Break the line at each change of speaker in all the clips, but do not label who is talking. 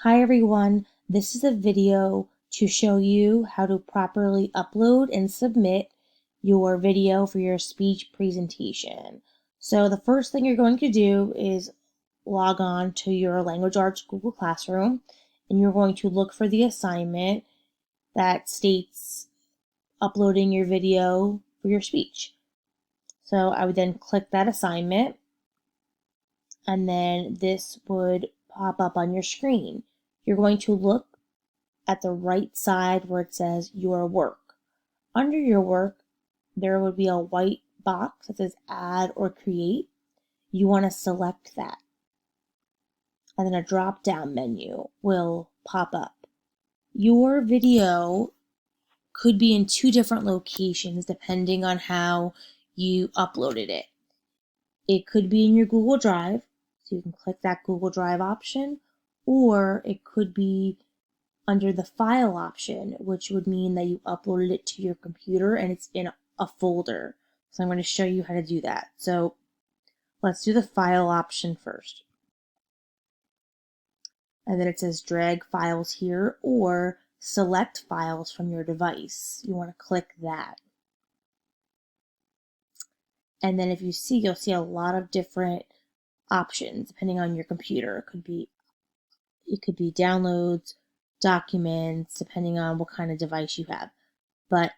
Hi everyone, this is a video to show you how to properly upload and submit your video for your speech presentation. So the first thing you're going to do is log on to your Language Arts Google Classroom, and you're going to look for the assignment that states uploading your video for your speech. So I would then click that assignment, and then this would pop up on your screen. You're going to look at the right side where it says your work. Under your work, there would be a white box that says add or create. You want to select that. And then a drop down menu will pop up. Your video could be in two different locations depending on how you uploaded it. It could be in your Google Drive, so you can click that Google Drive option, or it could be under the file option, which would mean that you uploaded it to your computer and it's in a folder. So I'm going to show you how to do that. So let's do the file option first. And then it says drag files here or select files from your device. You want to click that. And then if you see, you'll see a lot of different options depending on your computer. It could be downloads, documents, depending on what kind of device you have. But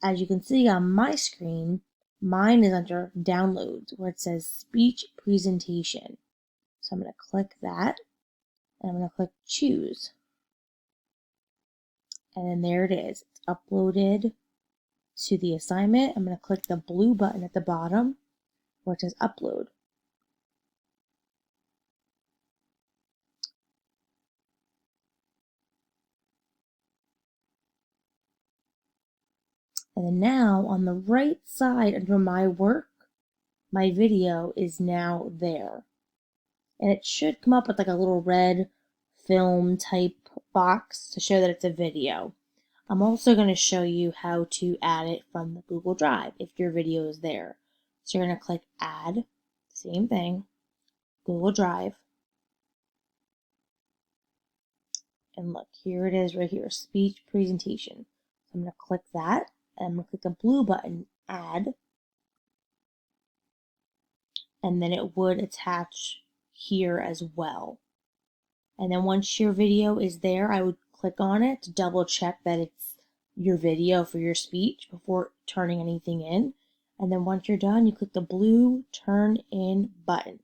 as you can see on my screen, mine is under downloads where it says speech presentation. So I'm going to click that and I'm going to click choose. And then there it is. It's uploaded to the assignment. I'm going to click the blue button at the bottom where it says upload. And then now on the right side under my work, my video is now there. And it should come up with like a little red film type box to show that it's a video. I'm also going to show you how to add it from the Google Drive if your video is there. So you're going to click add, same thing, Google Drive. And look, here it is right here, speech presentation. So I'm going to click that and I'm going to click the blue button, add. And then it would attach here as well. And then once your video is there, I would click on it to double check that it's your video for your speech before turning anything in. And then once you're done, you click the blue turn in button.